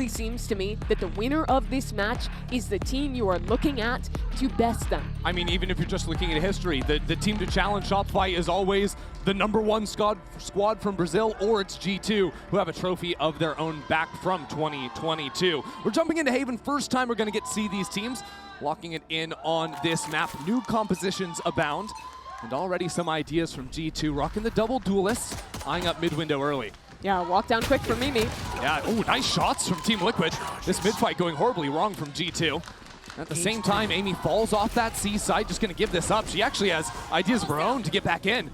really seems to me that the winner of this match is the team you are looking at to best them. I mean, even if you're just looking at history, the team to challenge Shopify is always the #1 squad from Brazil, or it's G2, who have a trophy of their own back from 2022. We're jumping into Haven. First time we're going to get to see these teams locking it in on this map. New compositions abound, and already some ideas from G2, rocking the double duelists, eyeing up mid-window early. Yeah, walk down quick for Mimi. Yeah, oh, nice shots from Team Liquid. This mid-fight going horribly wrong from G2. At the same time, Amy falls off that C side, just going to give this up. She actually has ideas of her own to get back in.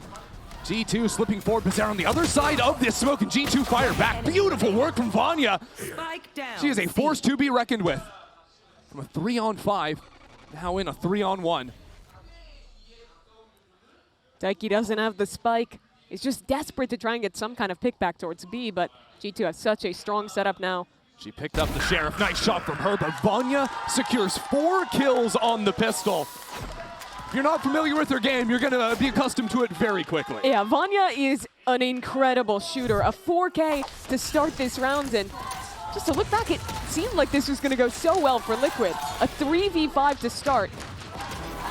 G2 slipping forward, Bizarre on the other side of this smoke, and G2 fire back. Beautiful work from Vanya. She is a force to be reckoned with. From a 3-on-5, now in a 3-on-1. Daiki doesn't have the spike. He's just desperate to try and get some kind of pick back towards B, but G2 has such a strong setup now. She picked up the Sheriff. Nice shot from her, but Vanya secures 4 kills on the pistol. If you're not familiar with her game, you're going to be accustomed to it very quickly. Yeah, Vanya is an incredible shooter. A 4K to start this round, and just to look back, it seemed like this was going to go so well for Liquid. A 3v5 to start.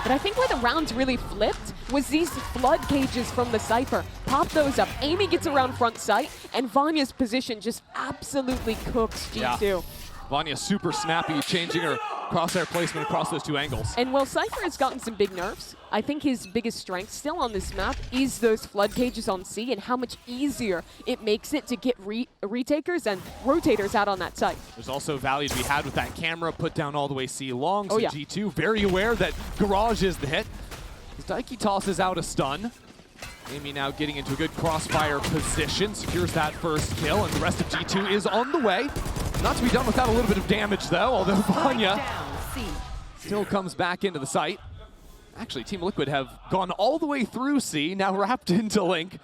But I think where the rounds really flipped was these flood cages from the Cypher. Pop those up. Amy gets around front sight, and Vanya's position just absolutely cooks G2. Yeah. Vanya super snappy, changing her crosshair placement across those 2 angles. And while Cypher has gotten some big nerfs, I think his biggest strength still on this map is those flood cages on C and how much easier it makes it to get retakers and rotators out on that site. There's also value to be had with that camera put down all the way C long. So yeah. G2 very aware that Garage is the hit. As Daiki tosses out a stun. Amy now getting into a good crossfire position, secures that first kill, and the rest of G2 is on the way. Not to be done without a little bit of damage, though, although Vanya still comes back into the site. Actually, Team Liquid have gone all the way through C, now wrapped into Link.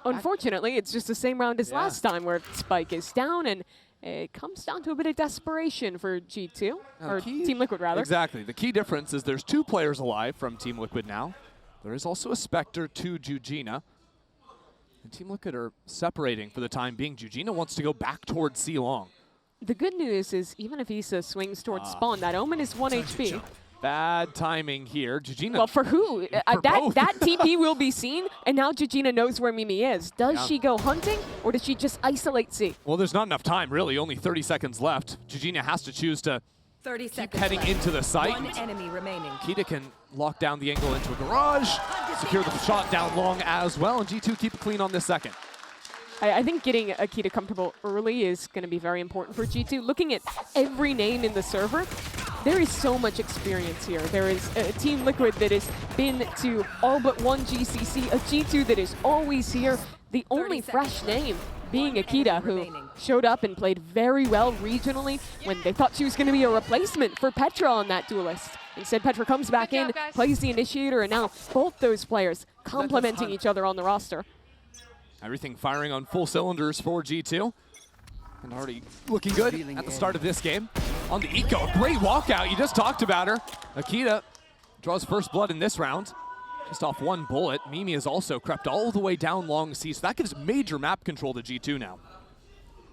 Unfortunately, it's just the same round as last time, where Spike is down, and it comes down to a bit of desperation for G2, or Team Liquid, rather. Exactly. The key difference is there's 2 players alive from Team Liquid now. There is also a Spectre to Jujina. And Team Liquid are separating for the time being. Jujina wants to go back towards C long. The good news is, even if Issa swings towards spawn, that Omen is 1 HP. Bad timing here. Jujina. Well, for who? That TP will be seen, and now Jujina knows where Mimi is. Does she go hunting, or does she just isolate C? Well, there's not enough time, really. Only 30 seconds left. Jujina has to choose to 30 keep heading into the site. 1 enemy remaining. Kita can lock down the angle into a garage, secure the shot down long as well, and G2 keep it clean on this second. I think getting Akita comfortable early is going to be very important for G2. Looking at every name in the server, there is so much experience here. There is a Team Liquid that has been to all but 1 GCC, a G2 that is always here. The only fresh name being Akita, who showed up and played very well regionally when they thought she was going to be a replacement for Petra on that duelist. Instead, Petra comes back in, plays the initiator, and now both those players complementing each other on the roster. Everything firing on full cylinders for G2. And already looking good at the start of this game. On the eco, great walkout. You just talked about her. Akita draws first blood in this round. Just off 1 bullet. Mimi has also crept all the way down long C, so that gives major map control to G2 now.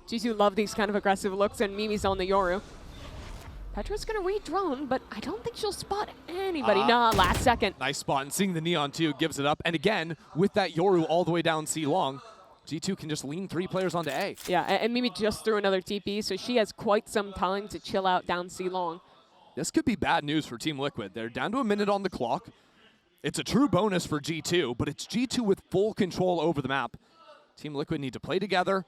G2 love these kind of aggressive looks, and Mimi's on the Yoru. Petra's going to re-drone, but I don't think she'll spot anybody. Nah, last second. Nice spot, and seeing the Neon too gives it up. And again, with that Yoru all the way down C long, G2 can just lean 3 players onto A. Yeah, and Mimi just threw another TP, so she has quite some time to chill out down C long. This could be bad news for Team Liquid. They're down to a minute on the clock. It's a true bonus for G2, but it's G2 with full control over the map. Team Liquid need to play together,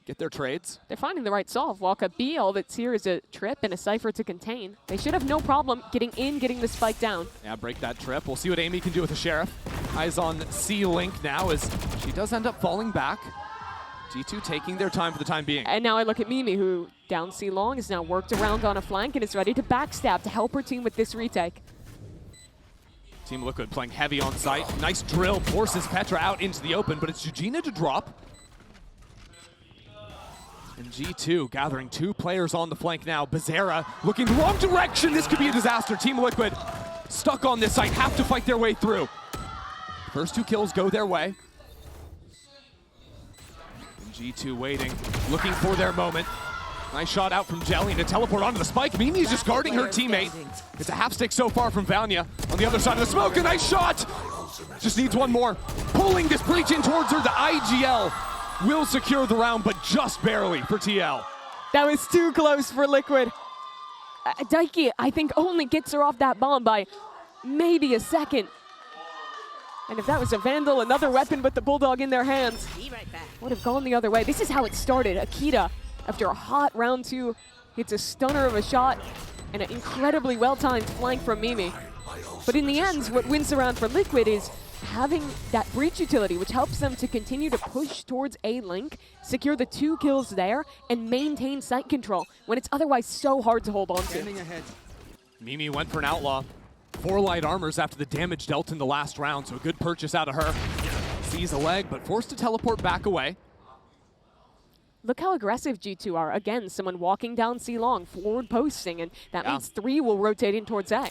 get their trades. They're finding the right solve. Walk up B, all that's here is a trip and a Cypher to contain. They should have no problem getting in, getting the spike down. Yeah, break that trip. We'll see what Amy can do with the Sheriff. Eyes on C-Link now as she does end up falling back. G2 taking their time for the time being. And now I look at Mimi, who down C long is now worked around on a flank and is ready to backstab to help her team with this retake. Team Liquid playing heavy on site. Nice drill, forces Petra out into the open, but it's Jujina to drop. And G2 gathering 2 players on the flank now. Bizarra looking the wrong direction. This could be a disaster. Team Liquid stuck on this site, have to fight their way through. First 2 kills go their way. And G2 waiting, looking for their moment. Nice shot out from Jelly to teleport onto the spike. Mimi's just guarding her teammate. It's a half stick so far from Vanya. On the other side of the smoke, a nice shot. Just needs one more. Pulling this breach in towards her. The IGL will secure the round, but just barely for TL. That was too close for Liquid. Daiki, I think, only gets her off that bomb by maybe a second. And if that was a Vandal, another weapon but the Bulldog in their hands, would have gone the other way. This is how it started. Akita, after a hot round 2, hits a stunner of a shot and an incredibly well-timed flank from Mimi. But in the end, what wins the round for Liquid is having that breach utility, which helps them to continue to push towards A link, secure the 2 kills there, and maintain site control when it's otherwise so hard to hold on to. Mimi went for an outlaw. 4 light armors after the damage dealt in the last round, so a good purchase out of her. Sees a leg, but forced to teleport back away. Look how aggressive G2 are. Again, someone walking down C long, forward posting, and that means 3 will rotate in towards A.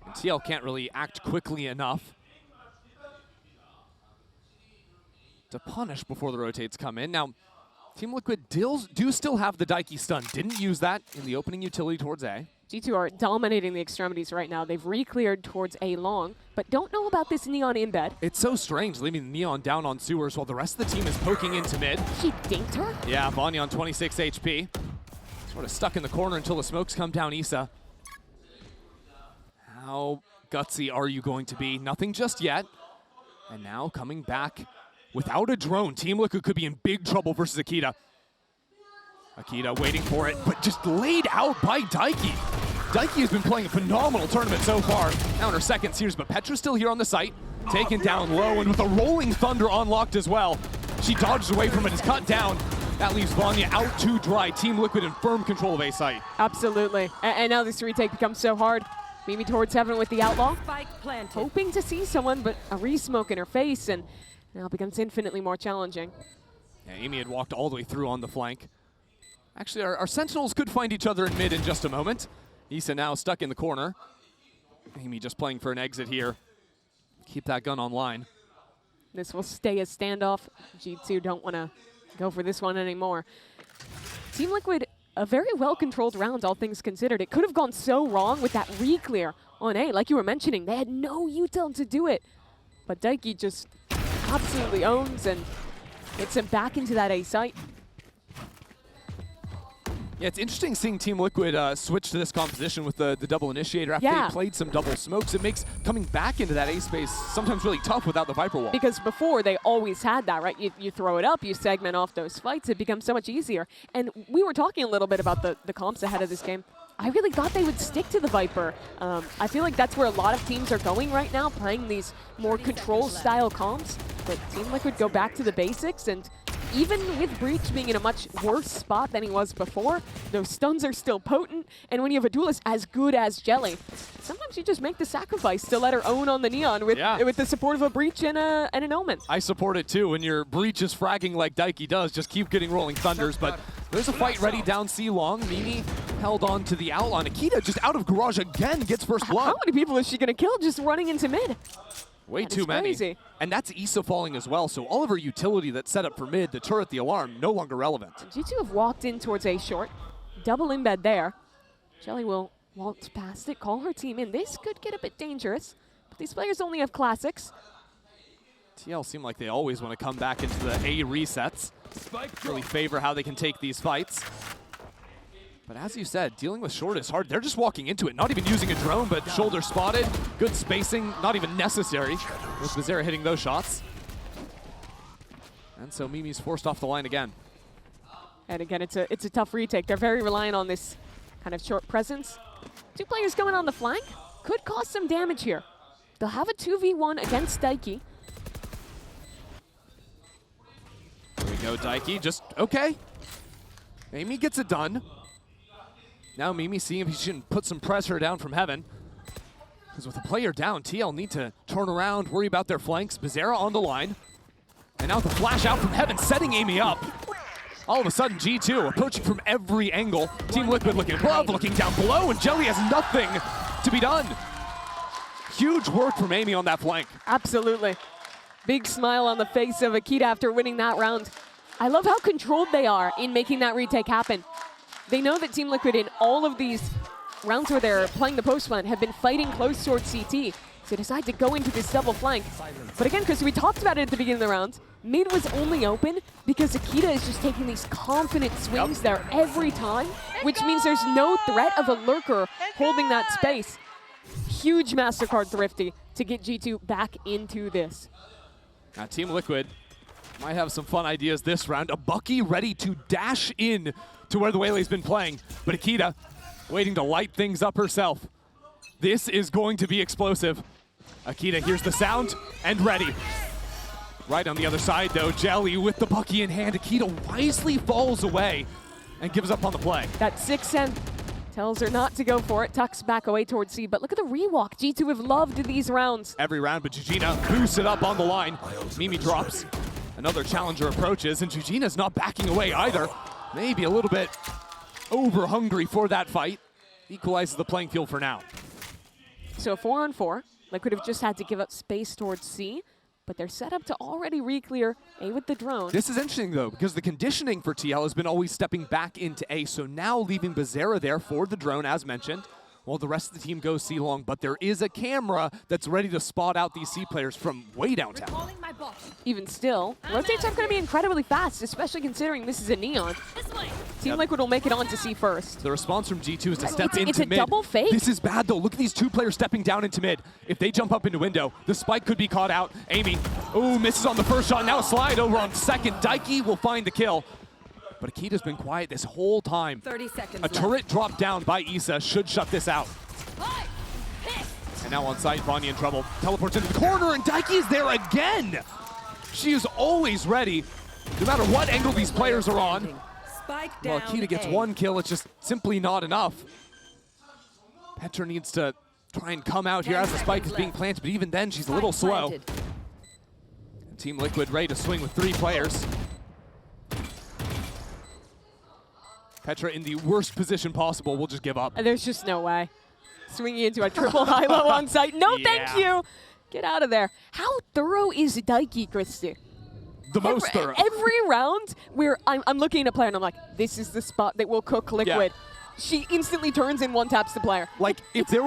And TL can't really act quickly enough to punish before the rotates come in. Now, Team Liquid do still have the Daiki stun. Didn't use that in the opening utility towards A. G2 are dominating the extremities right now. They've re-cleared towards A long, but don't know about this Neon in bed. It's so strange leaving Neon down on sewers while the rest of the team is poking into mid. She dinked her? Yeah, Vanya on 26 HP. Sort of stuck in the corner until the smokes come down Issa. How gutsy are you going to be? Nothing just yet. And now coming back without a drone, Team Liquid could be in big trouble versus Akita. Akita waiting for it, but just laid out by Daiki. Daiki has been playing a phenomenal tournament so far. Now in her second series, but Petra's still here on the site. Taken down low, and with a rolling thunder unlocked as well. She dodged away from it, is cut down. That leaves Vanya out to dry. Team Liquid in firm control of A site. Absolutely. And now this retake becomes so hard. Mimi towards heaven with the outlaw. Hoping to see someone, but a re-smoke in her face, and now it becomes infinitely more challenging. Yeah, Amy had walked all the way through on the flank. Actually, our Sentinels could find each other in mid in just a moment. Issa now stuck in the corner. Amy just playing for an exit here. Keep that gun online. This will stay a standoff. G2 don't want to go for this one anymore. Team Liquid, a very well-controlled round, all things considered. It could have gone so wrong with that re-clear on A. Like you were mentioning, they had no util to do it. But Daiki just absolutely owns and gets him back into that A site. Yeah, it's interesting seeing Team Liquid switch to this composition with the double initiator after they played some double smokes. It makes coming back into that A space sometimes really tough without the Viper wall. Because before, they always had that, right? You throw it up, you segment off those fights, it becomes so much easier. And we were talking a little bit about the comps ahead of this game. I really thought they would stick to the Viper. I feel like that's where a lot of teams are going right now, playing these more control-style comps. But Team Liquid go back to the basics, and even with Breach being in a much worse spot than he was before, those stuns are still potent, and when you have a duelist as good as Jelly, sometimes you just make the sacrifice to let her own on the Neon with the support of a Breach and an Omen. I support it too. When your Breach is fragging like Daiki does, just keep getting rolling thunders, but there's a fight ready down C long. Mimi held on to the outlaw. Akita just out of garage again, gets first blood. How many people is she gonna kill just running into mid? Way too many. Crazy. And that's Issa falling as well, so all of her utility that's set up for mid, the turret, the alarm, no longer relevant. G2 have walked in towards A short. Double embed there. Jelly will waltz past it, call her team in. This could get a bit dangerous, but these players only have classics. TL seem like they always want to come back into the A resets. Really favor how they can take these fights. But as you said, dealing with short is hard. They're just walking into it, not even using a drone, but shoulder spotted. Good spacing, not even necessary, with Bizarra hitting those shots. And so Mimi's forced off the line again. And again, it's a tough retake. They're very reliant on this kind of short presence. 2 players going on the flank could cause some damage here. They'll have a 2v1 against Daiki. There we go, Daiki, just okay. Amy gets it done. Now Mimi seeing if he can put some pressure down from heaven. Because with a player down, TL need to turn around, worry about their flanks. Bizarra on the line. And now the flash out from heaven, setting Amy up. All of a sudden, G2 approaching from every angle. Team Liquid looking above, looking down below, and Jelly has nothing to be done. Huge work from Amy on that flank. Absolutely. Big smile on the face of Akita after winning that round. I love how controlled they are in making that retake happen. They know that Team Liquid in all of these rounds where they're playing the post plant have been fighting close towards CT. So they decide to go into this double flank. But again, because we talked about it at the beginning of the round, mid was only open because Akita is just taking these confident swings there every time, which means there's no threat of a lurker holding that space. Huge Mastercard thrifty to get G2 back into this. Now Team Liquid might have some fun ideas this round. A Bucky ready to dash in to where the Waylay's been playing, but Akita waiting to light things up herself. This is going to be explosive. Akita hears the sound and ready. Right on the other side though, Jelly with the Bucky in hand. Akita wisely falls away and gives up on the play. That 6-10 tells her not to go for it, tucks back away towards C, but look at the rewalk. G2 have loved these rounds. Every round, but Jujina boosts it up on the line. Mimi drops. Another challenger approaches, and Jujina's not backing away either. Maybe a little bit over hungry for that fight. Equalizes the playing field for now. So 4-on-4. Liquid have just had to give up space towards C, but they're set up to already re-clear A with the drone. This is interesting though, because the conditioning for TL has been always stepping back into A, so now leaving Bazera there for the drone, as mentioned, while the rest of the team goes C long, but there is a camera that's ready to spot out these C players from way downtown. Even still, rotates aren't going to be incredibly fast, especially considering this is a Neon. Team Liquid will make it on to C first. The response from G2 is to step into mid. It's a double fake. This is bad though. Look at these two players stepping down into mid. If they jump up into window, the spike could be caught out. Amy, oh, misses on the first shot. Now a slide over on second. Daiki will find the kill. But Akita's been quiet this whole time. 30 seconds A turret dropped down by Issa should shut this out. And now on site, Vanya in trouble. Teleports into the corner, and Daiki is there again. She is always ready, no matter what angle these players are on. Spike Well, down Akita gets A. one kill. It's just simply not enough. Petra needs to try and come out here as the spike is being planted, but even then, she's a little slow. Planted. And Team Liquid ready to swing with 3 players. Petra in the worst position possible will just give up. There's just no way. Swinging into a triple high-low on site. No, thank you. Get out of there. How thorough is Daiki, Christy? The most thorough. Every round where I'm looking at a player and I'm like, this is the spot that will cook Liquid. Yeah. She instantly turns and one-taps the player. Like, if there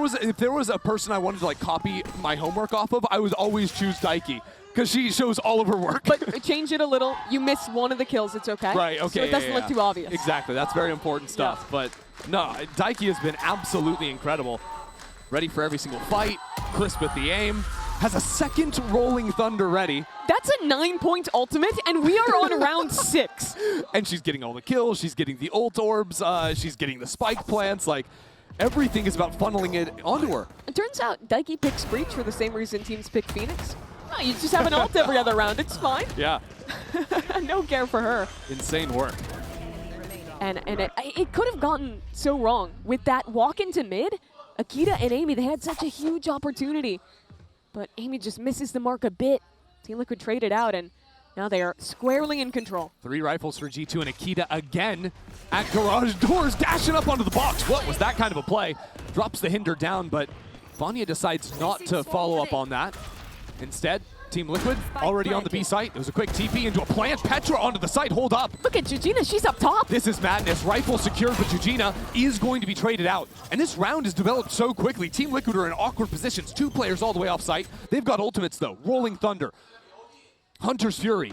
was a person I wanted to like copy my homework off of, I would always choose Daiki, because she shows all of her work. But change it a little. You miss one of the kills, it's okay. Right, okay. So it doesn't look too obvious. Exactly, that's very important stuff. Yeah. But no, Daiki has been absolutely incredible. Ready for every single fight, crisp with the aim, has a second Rolling Thunder ready. That's a 9-point ultimate, and we are on round 6. And she's getting all the kills, she's getting the ult orbs, she's getting the spike plants, like, everything is about funneling it onto her. It turns out Daiki picks Breach for the same reason teams pick Phoenix. Oh, you just have an ult every other round, it's fine. Yeah. No care for her. Insane work. And it could have gotten so wrong. With that walk into mid, Akita and Amy, they had such a huge opportunity. But Amy just misses the mark a bit. Team Liquid traded out, and now they are squarely in control. 3 rifles for G2 and Akita again at garage doors, dashing up onto the box. What was that kind of a play? Drops the hinder down, but Vanya decides not to follow up on that. Instead, Team Liquid already on the B site. It was a quick TP into a plant. Petra onto the site. Hold up. Look at Jujina. She's up top. This is madness. Rifle secured, but Jujina is going to be traded out. And this round has developed so quickly. Team Liquid are in awkward positions. 2 players all the way off site. They've got ultimates, though. Rolling Thunder. Hunter's Fury.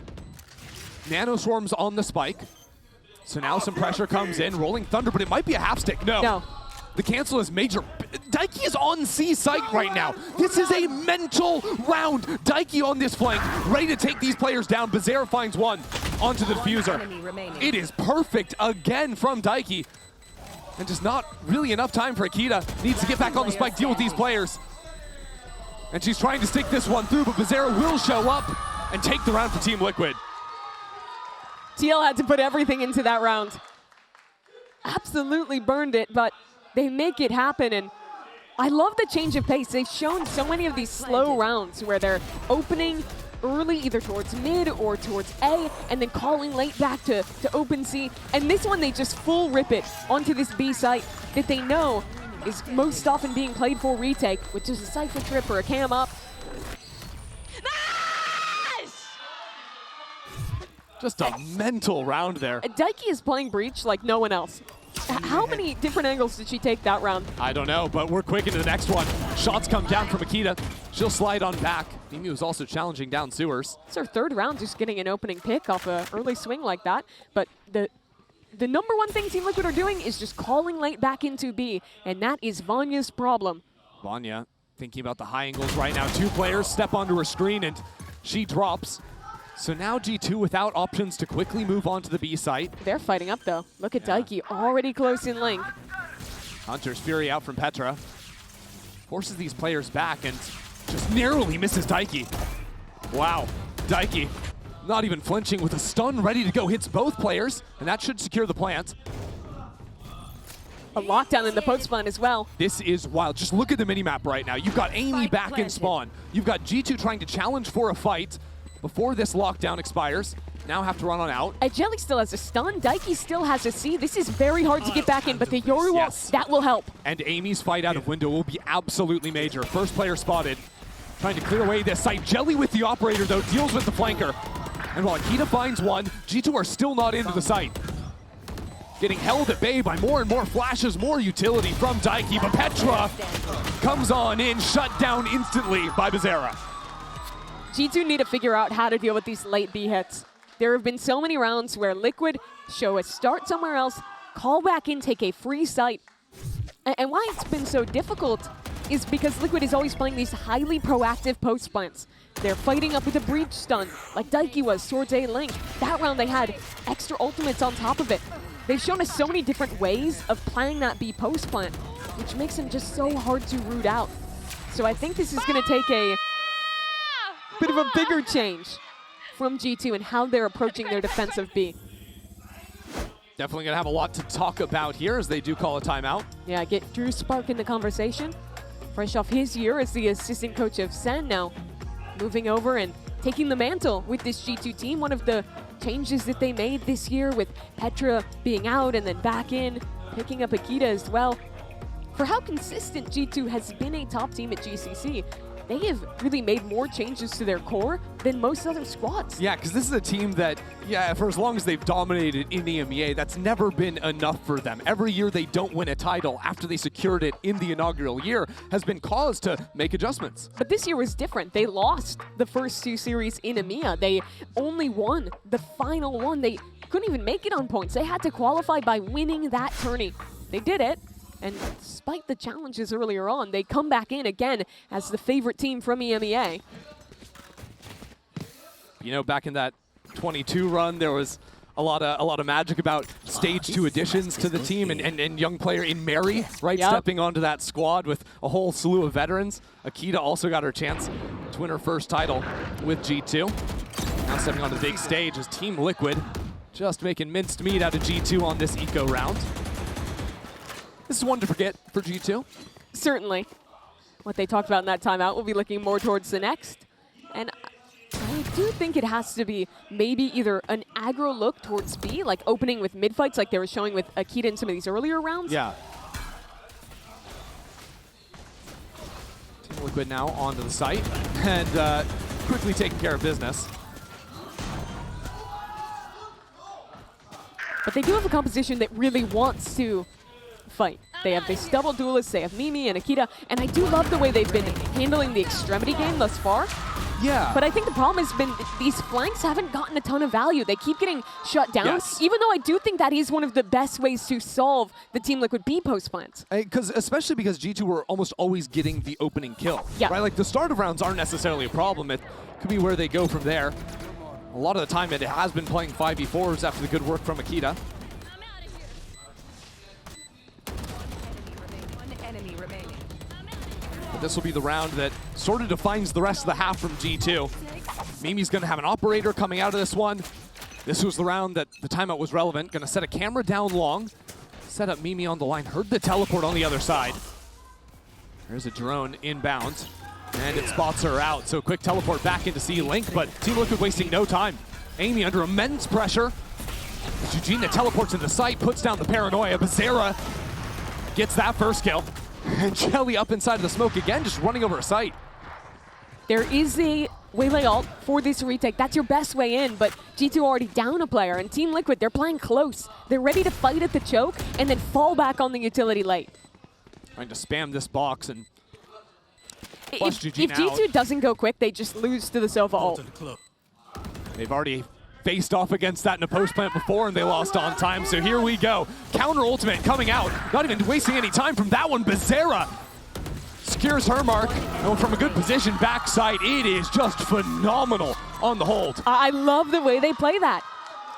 Nano Swarms on the spike. So now some pressure comes in. Rolling Thunder, but it might be a half stick. No. The cancel is major. Daiki is on C site right now. This is a mental round. Daiki on this flank, ready to take these players down. Bazera finds one onto the diffuser. It is perfect again from Daiki. And just not really enough time for Akita. Needs to get back on the spike, deal with these players. And she's trying to stick this one through, but Bazera will show up and take the round for Team Liquid. TL had to put everything into that round. Absolutely burned it, but they make it happen, and I love the change of pace. They've shown so many of these slow rounds where they're opening early either towards mid or towards A, and then calling late back to open C. And this one, they just full rip it onto this B site that they know is most often being played for retake, which is a Cypher trip or a cam up. Just a mental round there. Daiki is playing Breach like no one else. How many different angles did she take that round? I don't know, but we're quick into the next one. Shots come down from Akita. She'll slide on back. Mimi was also challenging down sewers. It's her third round just getting an opening pick off an early swing like that. But the number one thing Team Liquid are doing is just calling late back into B, and that is Vanya's problem. Vanya thinking about the high angles right now. Two players step onto her screen and she drops. So now G2 without options to quickly move on to the B site. They're fighting up though. Look at Daiki already close in link. Hunter's Fury out from Petra. Forces these players back and just narrowly misses Daiki. Wow, Daiki not even flinching with a stun ready to go. Hits both players, and that should secure the plant. A lockdown in the post spawn as well. This is wild. Just look at the minimap right now. You've got Amy back in spawn. You've got G2 trying to challenge for a fight before this lockdown expires. Now have to run on out. Jelly still has a stun. Daiki still has a C. This is very hard to get back in, but the Yoru wall, that will help. And Amy's fight out of window will be absolutely major. First player spotted. Trying to clear away this site. Jelly with the operator, though, deals with the flanker. And while Akita finds one, G2 are still not into the site. Getting held at bay by more and more flashes, more utility from Daiki, but Petra comes on in, shut down instantly by Bizarra. G2 need to figure out how to deal with these late B hits. There have been so many rounds where Liquid show a start somewhere else, call back in, take a free site. And why it's been so difficult is because Liquid is always playing these highly proactive post plants. They're fighting up with a breach stun, like Daiki was, Swords A Link. That round they had extra ultimates on top of it. They've shown us so many different ways of playing that B post plant, which makes them just so hard to root out. So I think this is going to take a bit of a bigger change from G2 and how they're approaching their defensive B. Definitely going to have a lot to talk about here as they do call a timeout. Yeah, get Drew Spark in the conversation. Fresh off his year as the assistant coach of Sen now, moving over and taking the mantle with this G2 team. One of the changes that they made this year with Petra being out and then back in, picking up Akita as well. For how consistent G2 has been a top team at GCC, they have really made more changes to their core than most other squads. Yeah, because this is a team that, for as long as they've dominated in the EMEA, that's never been enough for them. Every year they don't win a title after they secured it in the inaugural year has been cause to make adjustments. But this year was different. They lost the first two series in EMEA. They only won the final one. They couldn't even make it on points. They had to qualify by winning that tourney. They did it. And despite the challenges earlier on, they come back in again as the favorite team from EMEA. You know, back in that 22 run, there was a lot of magic about stage 2 additions to the team and young player in Mary, right, stepping onto that squad with a whole slew of veterans. Akita also got her chance to win her first title with G2. Now stepping on the big stage is Team Liquid, just making minced meat out of G2 on this eco round. This is one to forget for G2. Certainly. What they talked about in that timeout will be looking more towards the next. And I do think it has to be maybe either an aggro look towards B, like opening with mid-fights like they were showing with Akita in some of these earlier rounds. Yeah. Team Liquid now onto the site and quickly taking care of business. But they do have a composition that really wants to fight. They have this double duelist, they have Mimi and Akita, and I do love the way they've been handling the extremity game thus far. Yeah. But I think the problem has been these flanks haven't gotten a ton of value. They keep getting shut down, even though I do think that is one of the best ways to solve the Team Liquid B post plants. Especially because G2 were almost always getting the opening kill. Yeah. Right? Like the start of rounds aren't necessarily a problem. It could be where they go from there. A lot of the time it has been playing 5v4s after the good work from Akita. But this will be the round that sort of defines the rest of the half from G2. Mimi's going to have an operator coming out of this one. This was the round that the timeout was relevant. Going to set a camera down long, set up Mimi on the line, heard the teleport on the other side. There's a drone inbound, and it spots her out. So quick teleport back into C-Link, but Team Liquid wasting no time. Amy under immense pressure. Eugenia teleports into sight, puts down the paranoia. Bizarra gets that first kill. And Jelly up inside of the smoke again, just running over a site. There is a Waylay ult for this retake. That's your best way in, but G2 already down a player, and Team Liquid, they're playing close. They're ready to fight at the choke and then fall back on the utility late. Trying to spam this box and If flush Eugene out. G2 doesn't go quick, they just lose to the Sova ult. They've already faced off against that in a post plant before and they lost on time, so here we go. Counter ultimate coming out, not even wasting any time from that one. Bizarra secures her mark, and from a good position backside, it is just phenomenal on the hold. I love the way they play that.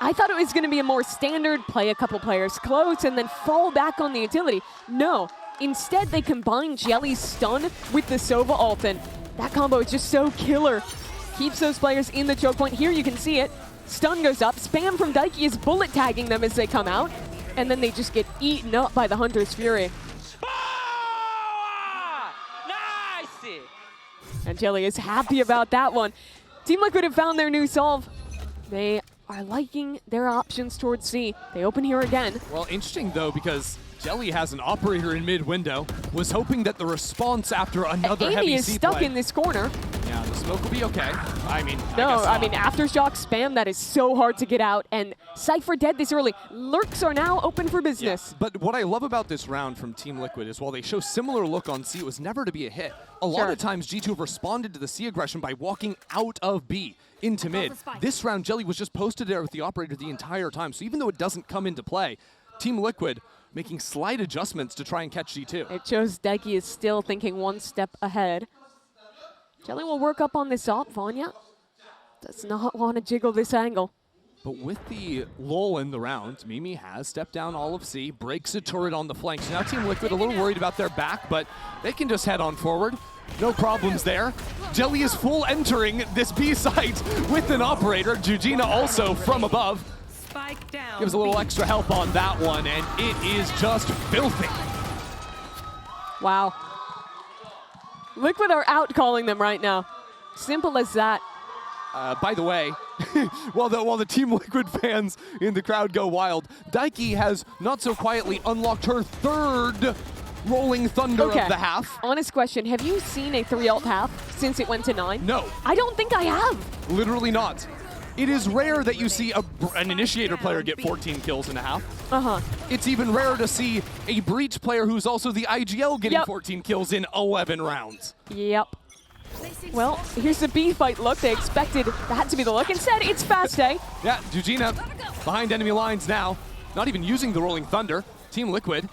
I thought it was going to be a more standard play a couple players close and then fall back on the utility. No, instead they combine Jelly's stun with the Sova ult, and that combo is just so killer. Keeps those players in the choke point. Here you can see it. Stun goes up. Spam from Daiki is bullet tagging them as they come out, and then they just get eaten up by the Hunter's Fury. Nice! And Jelly is happy about that one. Team Liquid have found their new solve. They are liking their options towards C. They open here again. Well, interesting though, because Jelly has an operator in mid window, was hoping that the response after another heavy Amy is C stuck play. in this corner. Yeah, the smoke will be okay. I mean, No, I I mean, Aftershock spam, that is so hard to get out, and Cypher dead this early. Lurks are now open for business. But what I love about this round from Team Liquid is while they show similar look on C, it was never to be a hit. A lot of times G2 have responded to the C aggression by walking out of B into mid. This round, Jelly was just posted there with the operator the entire time, so even though it doesn't come into play, Team Liquid making slight adjustments to try and catch G2. It shows Daiki is still thinking one step ahead. Jelly will work up on this op. Vanya does not want to jiggle this angle. But with the lull in the round, Mimi has stepped down all of C, breaks a turret on the flanks. Now Team Liquid a little worried about their back, but they can just head on forward. No problems there. Jelly is full entering this B site with an operator. Jujina also from above. Spike down. Gives a little extra help on that one, and it is just filthy. Wow. Liquid are out calling them right now. Simple as that. By the way, while the Team Liquid fans in the crowd go wild, Daiki has not so quietly unlocked her third Rolling Thunder of the half. Honest question, have you seen a 3-ult half since it went to 9? No. I don't think I have. Literally not. It is rare that you see an Initiator player get 14 kills in a half. It's even rarer to see a Breach player who's also the IGL getting 14 kills in 11 rounds. Yep. Well, here's the B fight look. They expected that to be the look. Instead, it's Fast A. Yeah, Jujina behind enemy lines now. Not even using the Rolling Thunder. Team Liquid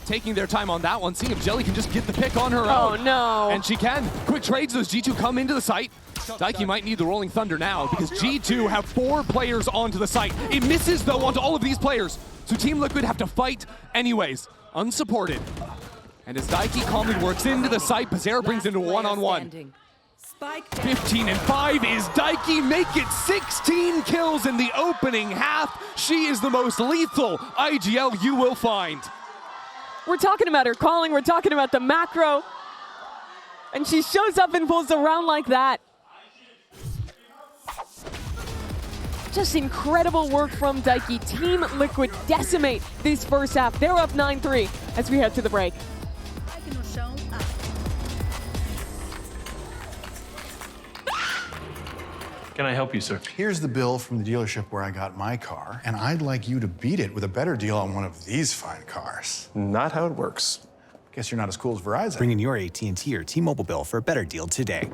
taking their time on that one, seeing if Jelly can just get the pick on her own. Oh, no. And she can. Quick trades, those G2 come into the site. Daiki might need the Rolling Thunder now because G2 have 4 players onto the site. It misses, though, onto all of these players. So Team Liquid have to fight anyways, unsupported. And as Daiki calmly works into the site, Bizarra brings into one-on-one. 15 and 5 is Daiki. Make it 16 kills in the opening half. She is the most lethal IGL you will find. We're talking about her calling. We're talking about the macro. And she shows up and pulls around like that. Just incredible work from Daiki. Team Liquid decimate this first half. They're up 9-3 as we head to the break. Can I help you, sir? Here's the bill from the dealership where I got my car, and I'd like you to beat it with a better deal on one of these fine cars. Not how it works. Guess you're not as cool as Verizon. Bring in your AT&T or T-Mobile bill for a better deal today.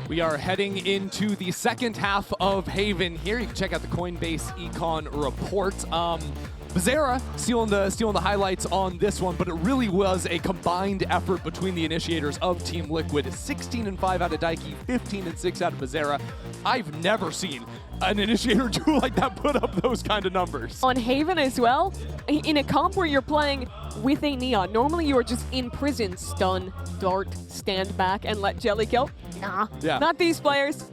We are heading into the second half of Haven here. You can check out the Coinbase Econ report. Bizarra stealing the highlights on this one, but it really was a combined effort between the initiators of Team Liquid. 16-5 out of Daiki, 15-6 out of Bizarra. I've never seen an initiator duo like that put up those kind of numbers. On Haven as well, in a comp where you're playing with a Neon, normally you are just in prison, stun, dart, stand back, and let Jelly kill. Nah, not these players.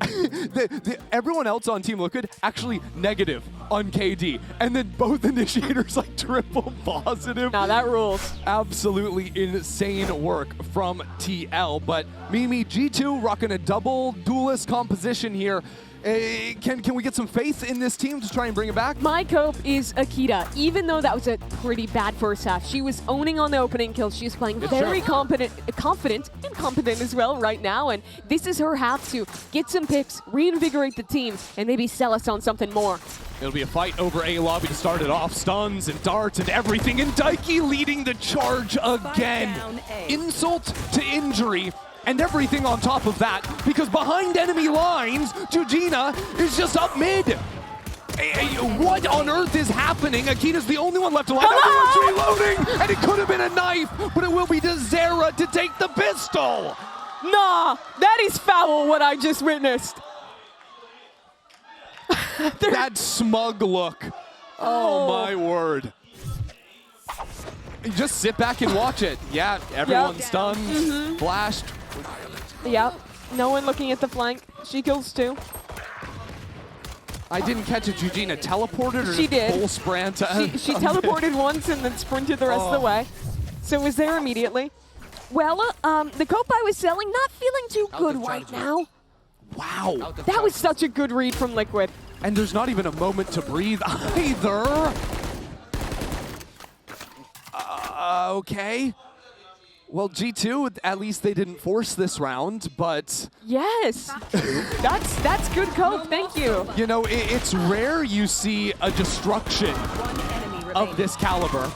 Everyone else on Team Liquid actually negative on KD, and then both initiators like triple positive. Now that rules. Absolutely insane work from TL, but Mimi, G2 rocking a double duelist composition here. Can we get some faith in this team to try and bring it back? My cope is Akita. Even though that was a pretty bad first half, she was owning on the opening kills. She's playing very confident and competent as well right now, and this is her half to get some picks, reinvigorate the team, and maybe sell us on something more. It'll be a fight over A lobby to start it off. Stuns and darts and everything, and Daiki leading the charge again. Insult to injury. And everything on top of that, because behind enemy lines, Jujina is just up mid. What on earth is happening? Akita's the only one left alive. Everyone's reloading, and it could have been a knife, but it will be to Zera to take the pistol. Nah, that is foul, what I just witnessed. That smug look. Oh my word. You just sit back and watch it. Yeah, everyone's stunned, flashed. Yep, no one looking at the flank. She kills two. I didn't catch it. Jujina teleported or she did. Full sprint? She teleported once and then sprinted the rest of the way. So it was there immediately. Well, the cope I was selling, not feeling too good right now. Wow. That was such a good read from Liquid. And there's not even a moment to breathe either. Okay. Well, G2, at least they didn't force this round, but... Yes. That's good cope, thank you. You know, it's rare you see a destruction of this caliber.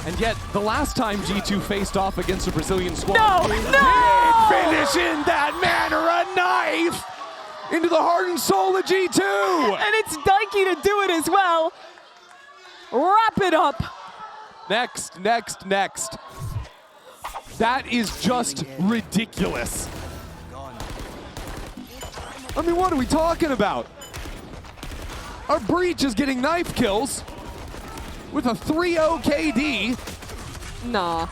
And yet, the last time G2 faced off against a Brazilian squad, finishing that manner a knife into the heart and soul of G2. And it's Daiki to do it as well. Wrap it up. Next. That is just ridiculous. I mean, what are we talking about? Our Breach is getting knife kills with a 3-0 KD. Nah.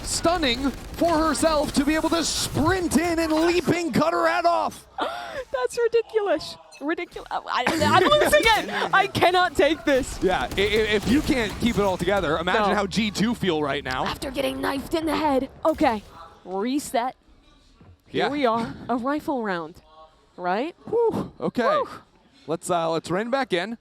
Stunning for herself to be able to sprint in and leaping cut her head off. That's ridiculous. I'm losing it. I cannot take this. Yeah, if you can't keep it all together, imagine how G2 feel right now. After getting knifed in the head. Okay, reset. Here we are, a rifle round, right? Whew. Okay, let's rein back in.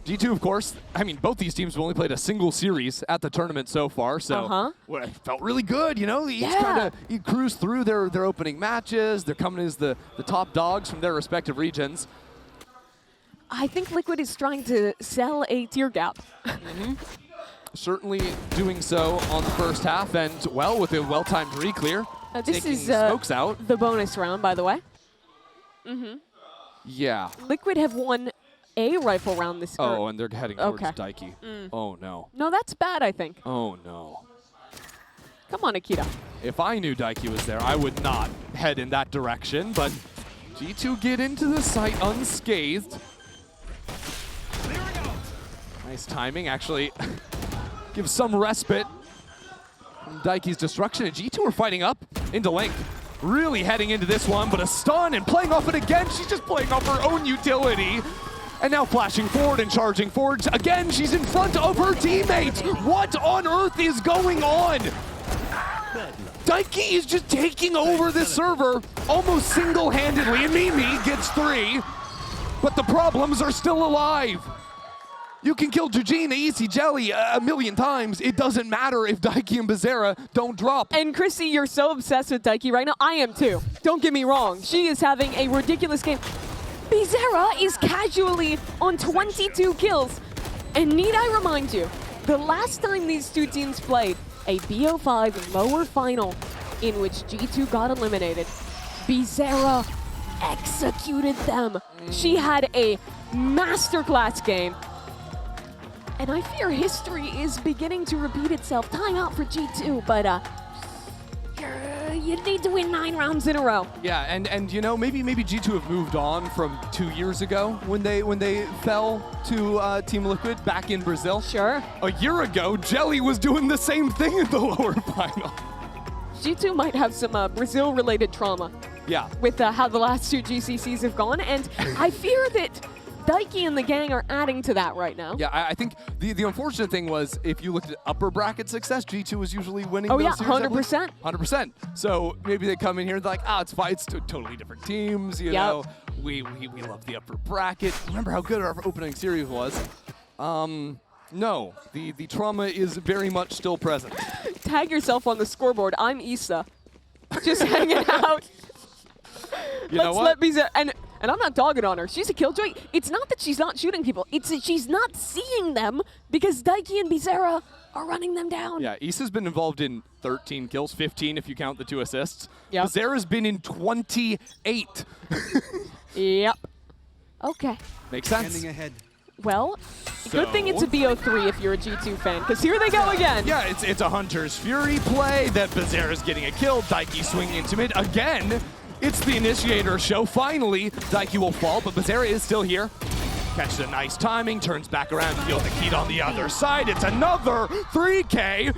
G2, of course, I mean, both these teams have only played a single series at the tournament so far, so well, it felt really good, you know? Each kind of cruise through their opening matches. They're coming as the top dogs from their respective regions. I think Liquid is trying to sell a tier gap. Certainly doing so on the first half, and, well, with a well-timed re-clear. This is smokes out. The bonus round, by the way. Yeah. Liquid have won a rifle round this year. Oh, and they're heading towards Daiki. Oh, no. No, that's bad, I think. Oh, no. Come on, Akita. If I knew Daiki was there, I would not head in that direction, but G2 get into the site unscathed. Nice timing, actually. Gives some respite from Daiki's destruction, and G2 are fighting up into link. Really heading into this one, but a stun and playing off it again. She's just playing off her own utility. And now flashing forward and charging forward. Again, she's in front of her teammates. What on earth is going on? Daiki is just taking over this server almost single-handedly, and Mimi gets 3. But the problems are still alive. You can kill Jujina, Easy Jelly a million times. It doesn't matter if Daiki and Bizarra don't drop. And Chrissy, you're so obsessed with Daiki right now. I am too. Don't get me wrong. She is having a ridiculous game. Bizarra is casually on 22 kills. And need I remind you, the last time these two teams played a BO5 lower final, in which G2 got eliminated, Bizarra executed them. She had a masterclass game. And I fear history is beginning to repeat itself. Timeout for G2, but you need to win 9 rounds in a row. Yeah, and you know, maybe G2 have moved on from 2 years ago when they fell to Team Liquid back in Brazil. Sure. A year ago, Jelly was doing the same thing in the lower final. G2 might have some Brazil-related trauma. Yeah. With how the last 2 GCCs have gone, and I fear that Daiki and the gang are adding to that right now. Yeah, I think the unfortunate thing was if you looked at upper bracket success, G2 was usually winning Oh those yeah, series. 100%. 100%. So maybe they come in here and they're like, it's fine, it's totally different teams, you know. We love the upper bracket. Remember how good our opening series was. No, the trauma is very much still present. Tag yourself on the scoreboard. I'm Issa. Just hanging out. You know what? Let Bizarra, and I'm not dogging on her. She's a killjoy. It's not that she's not shooting people. It's that she's not seeing them because Daiki and Bizarra are running them down. Yeah, Issa's been involved in 13 kills, 15 if you count the 2 assists. Yep. Bizarra's been in 28. Yep. Okay. Makes sense. Standing ahead. Well, good thing it's a BO3 if you're a G2 fan, because here they go again. Yeah, it's a Hunter's Fury play that Bizarra's getting a kill. Daiki swinging into mid again. It's the initiator show. Finally, Daiki will fall, but Bizarra is still here. Catches a nice timing, turns back around, feels the heat on the other side. It's another 3K.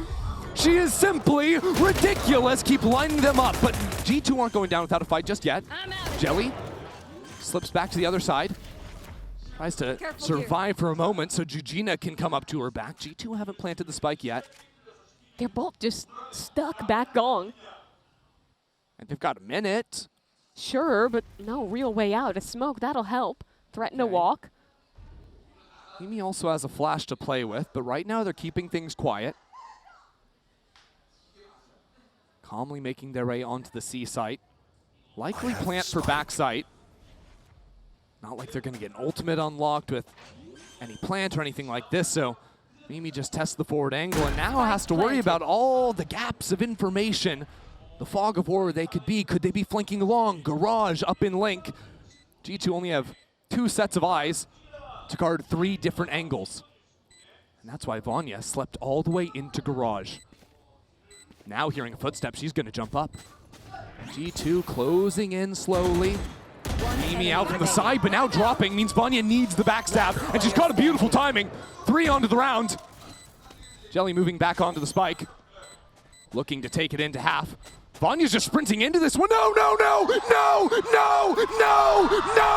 She is simply ridiculous. Keep lining them up, but G2 aren't going down without a fight just yet. Jelly slips back to the other side. Tries to survive for a moment so Jujina can come up to her back. G2 haven't planted the spike yet. They're both just stuck back gong. And they've got a minute. Sure, but no real way out. A smoke, that'll help. Threaten to walk. EMEA also has a flash to play with, but right now they're keeping things quiet. Calmly making their way onto the C site. Likely plant for back site. Not like they're going to get an ultimate unlocked with any plant or anything like this, so Mimi just tests the forward angle and now has to worry about all the gaps of information. The fog of war they could be. Could they be flanking along? Garage up in link. G2 only have 2 sets of eyes to guard 3 different angles. And that's why Vanya slept all the way into garage. Now hearing a footstep, she's going to jump up. G2 closing in slowly. Mimi out from the side, but now dropping means Vanya needs the backstab, and she's got a beautiful timing. 3 onto the round. Jelly moving back onto the spike. Looking to take it into half. Vanya's just sprinting into this one. No, no, no, no, no, no, no!